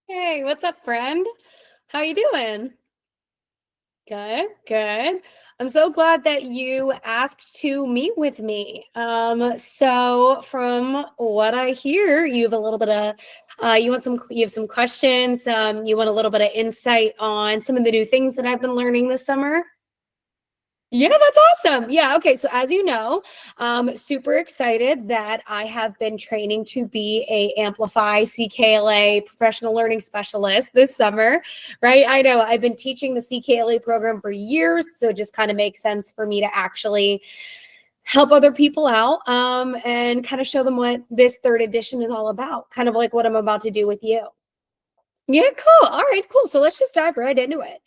Hey, what's up, friend? How you doing? Good, good. I'm so glad that you asked to meet with me. So from what I hear, you have a little bit of you have some questions. You want a little bit of insight on some of the new things that I've been learning this summer. Yeah, that's awesome. Yeah. Okay. So as you know, super excited that I have been training to be a Amplify CKLA professional learning specialist this summer, right? I know I've been teaching the CKLA program for years, so it just kind of makes sense for me to actually help other people out and kind of show them what this third edition is all about, kind of like what I'm about to do with you. Yeah, cool. All right, cool. So let's just dive right into it.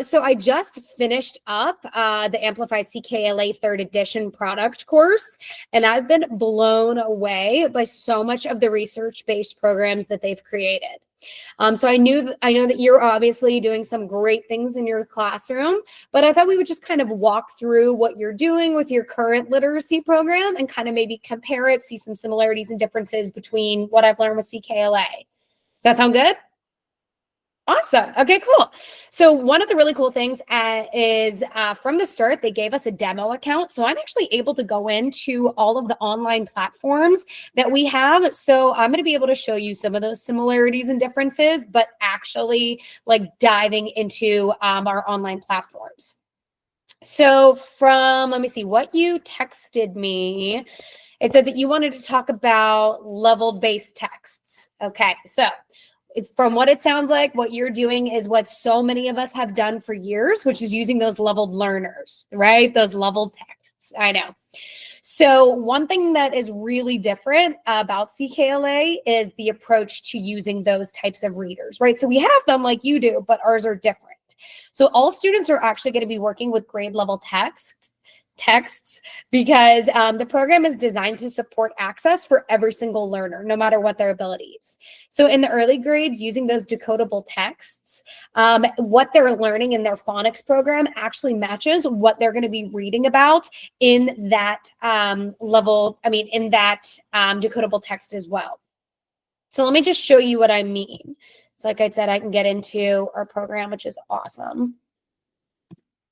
So I just finished up the Amplify CKLA third edition product course, and I've been blown away by so much of the research-based programs that they've created. So I know that you're obviously doing some great things in your classroom, but I thought we would just kind of walk through what you're doing with your current literacy program and kind of maybe compare it, see some similarities and differences between what I've learned with CKLA. Does that sound good? Awesome. Okay, cool. So one of the really cool things is from the start, they gave us a demo account. So I'm actually able to go into all of the online platforms that we have. So I'm going to be able to show you some of those similarities and differences, but actually like diving into our online platforms. So let me see, what you texted me, it said that you wanted to talk about level-based texts. Okay, so it's from what it sounds like, what you're doing is what so many of us have done for years, which is using those leveled learners, right? Those leveled texts. I know. So one thing that is really different about CKLA is the approach to using those types of readers, right? So we have them like you do, but ours are different. So all students are actually going to be working with grade level texts because the program is designed to support access for every single learner, no matter what their abilities. So in the early grades, using those decodable texts, what they're learning in their phonics program actually matches what they're going to be reading about in that in that decodable text as well. So let me just show you what I mean. So like I said, I can get into our program, which is awesome.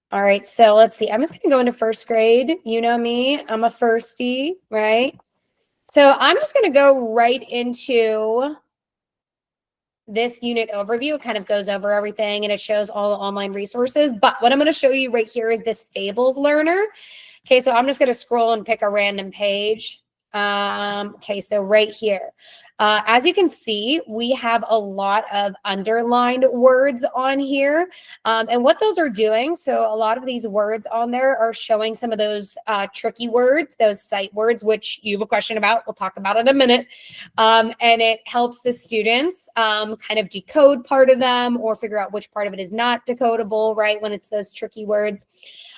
All right, so let's see. I'm just going to go into first grade. You know me, I'm a firstie, right? So I'm just going to go right into this unit overview. It kind of goes over everything and it shows all the online resources. But what I'm going to show you right here is this Fables learner. Okay, so I'm just going to scroll and pick a random page. Okay, so right here. As you can see, we have a lot of underlined words on here. And what those are doing, so a lot of these words on there are showing some of those tricky words, those sight words, which you have a question about. We'll talk about in a minute. And it helps the students kind of decode part of them or figure out which part of it is not decodable, right, when it's those tricky words.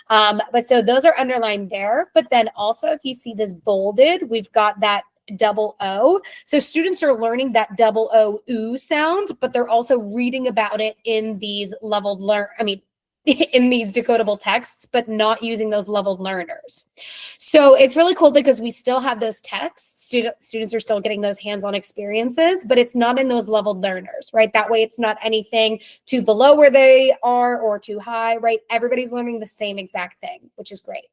But so those are underlined there. But then also if you see this bolded, we've got that double O. So students are learning that double O oo sound, but they're also reading about it in these in these decodable texts, but not using those leveled learners. So it's really cool because we still have those texts. Students are still getting those hands-on experiences, but it's not in those leveled learners, right? That way it's not anything too below where they are or too high, right? Everybody's learning the same exact thing, which is great.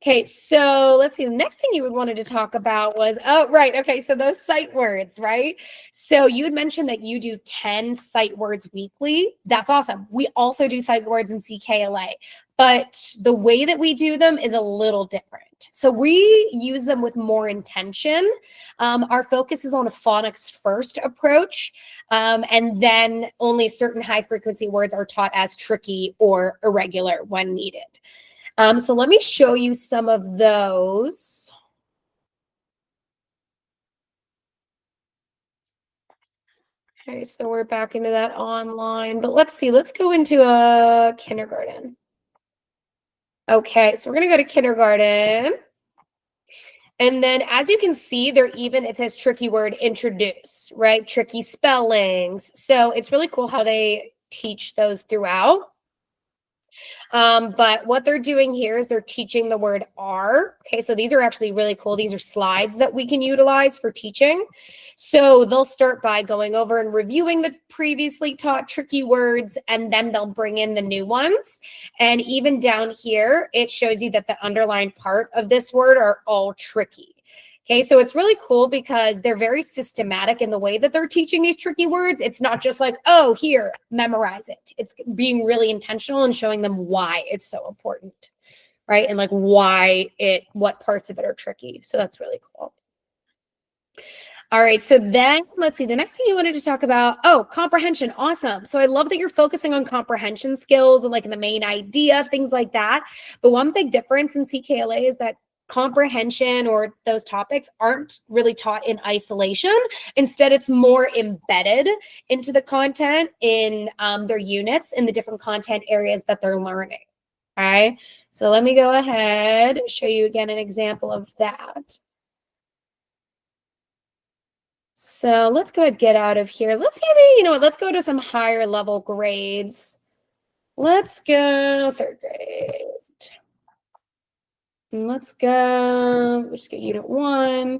Okay, so let's see. The next thing you would wanted to talk about was, oh, right. Okay, so those sight words, right? So you had mentioned that you do 10 sight words weekly. That's awesome. We also do sight words in CKLA, but the way that we do them is a little different. So we use them with more intention. Our focus is on a phonics first approach, and then only certain high frequency words are taught as tricky or irregular when needed. So let me show you some of those. Okay, so we're back into that online, but let's see, let's go into a kindergarten. Okay, so we're gonna go to kindergarten. And then as you can see, it says tricky word introduce, right? Tricky spellings. So it's really cool how they teach those throughout. But what they're doing here is they're teaching the word are. Okay, so these are actually really cool. These are slides that we can utilize for teaching. So they'll start by going over and reviewing the previously taught tricky words, and then they'll bring in the new ones. And even down here, it shows you that the underlined part of this word are all tricky. Okay, so it's really cool because they're very systematic in the way that they're teaching these tricky words. It's not just like, oh, here, memorize it. It's being really intentional and showing them why it's so important, right? And like what parts of it are tricky. So that's really cool. All right, so then let's see, the next thing you wanted to talk about, oh, comprehension, awesome. So I love that you're focusing on comprehension skills and like the main idea, things like that. But one big difference in CKLA is that comprehension or those topics aren't really taught in isolation. Instead, it's more embedded into the content in their units in the different content areas that they're learning. All right, so let me go ahead, show you again an example of that. So let's go ahead and get out of here. Let's let's go to some higher level grades. Let's go third grade. Let's go, we'll just get unit 1,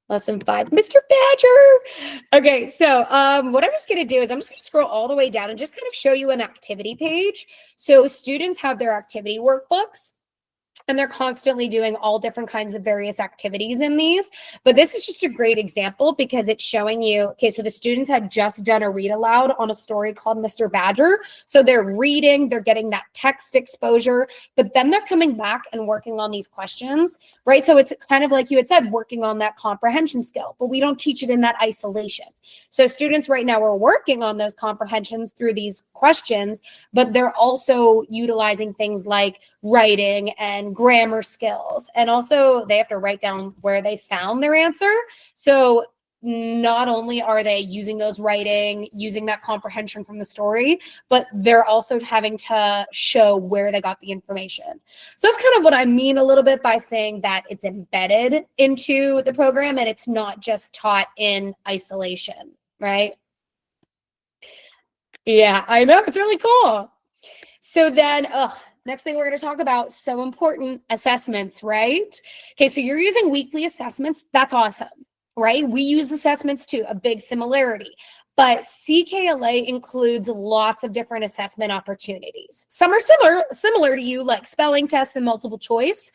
lesson 5, Mr. Badger. Okay, so what I'm just gonna do is I'm just gonna scroll all the way down and just kind of show you an activity page. So students have their activity workbooks, and they're constantly doing all different kinds of various activities in these. But this is just a great example because it's showing you, okay, so the students had just done a read aloud on a story called Mr. Badger. So they're reading, they're getting that text exposure, but then they're coming back and working on these questions, right? So it's kind of like you had said, working on that comprehension skill, but we don't teach it in that isolation. So students right now are working on those comprehensions through these questions, but they're also utilizing things like writing and grammar skills. And also they have to write down where they found their answer. So not only are they using those writing, using that comprehension from the story, but they're also having to show where they got the information. So that's kind of what I mean a little bit by saying that it's embedded into the program and it's not just taught in isolation, right? Yeah, I know. It's really cool. So then, next thing we're going to talk about, so important, assessments, right? Okay, so you're using weekly assessments. That's awesome, right? We use assessments too, a big similarity. But CKLA includes lots of different assessment opportunities. Some are similar to you, like spelling tests and multiple choice,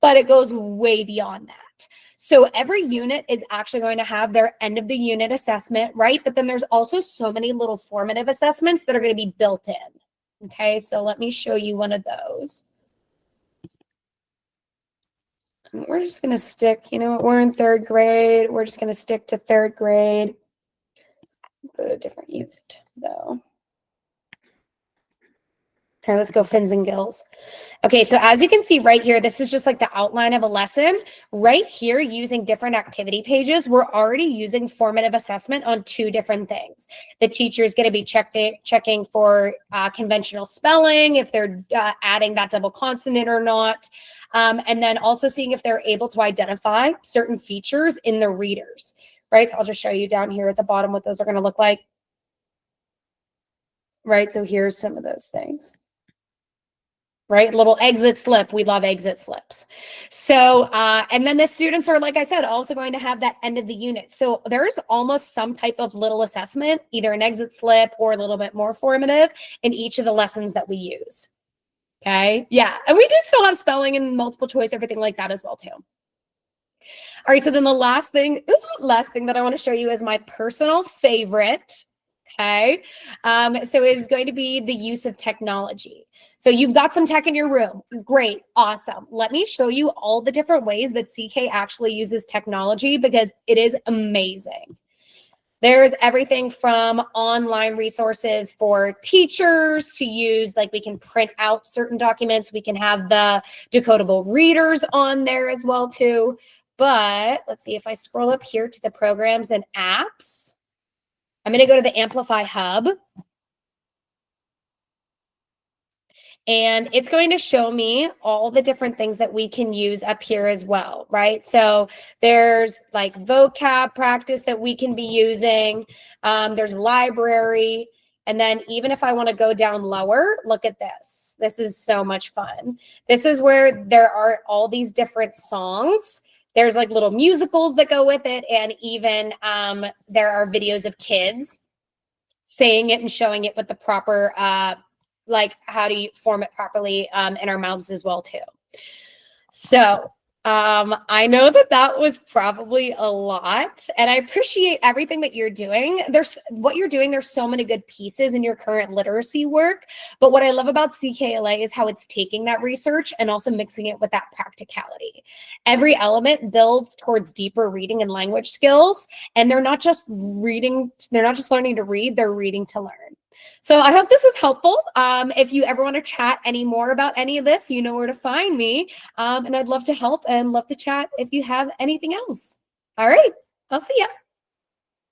but it goes way beyond that. So every unit is actually going to have their end of the unit assessment, right? But then there's also so many little formative assessments that are going to be built in. Okay, so let me show you one of those. We're just going to stick, you know what, we're in third grade. We're just going to stick to third grade. Let's go to a different unit, though. Okay, let's go fins and gills. Okay, so as you can see right here, this is just like the outline of a lesson. Right here, using different activity pages, we're already using formative assessment on 2 different things. The teacher is going to be checking for conventional spelling, if they're adding that double consonant or not, and then also seeing if they're able to identify certain features in the readers, right? So I'll just show you down here at the bottom what those are going to look like. Right, so here's some of those things. Right? Little exit slip. We love exit slips. So, and then the students are, like I said, also going to have that end of the unit. So there's almost some type of little assessment, either an exit slip or a little bit more formative in each of the lessons that we use. Okay. Yeah. And we do still have spelling and multiple choice, everything like that as well too. All right. So then the last thing that I want to show you is my personal favorite. Okay. So it's going to be the use of technology. So you've got some tech in your room. Great. Awesome. Let me show you all the different ways that CK actually uses technology because it is amazing. There's everything from online resources for teachers to use, like we can print out certain documents. We can have the decodable readers on there as well too. But let's see if I scroll up here to the programs and apps. I'm going to go to the Amplify Hub. And it's going to show me all the different things that we can use up here as well, right? So there's like vocab practice that we can be using. There's library. And then even if I want to go down lower, look at this. This is so much fun. This is where there are all these different songs. There's like little musicals that go with it. And even there are videos of kids saying it and showing it with the proper, like how do you form it properly in our mouths as well too. So I know that that was probably a lot, and I appreciate everything that you're doing. There's so many good pieces in your current literacy work, but what I love about CKLA is how it's taking that research and also mixing it with that practicality. Every element builds towards deeper reading and language skills, and they're not just learning to read, they're reading to learn. So I hope this was helpful. If you ever want to chat any more about any of this, you know where to find me. And I'd love to help and love to chat if you have anything else. All right, I'll see ya.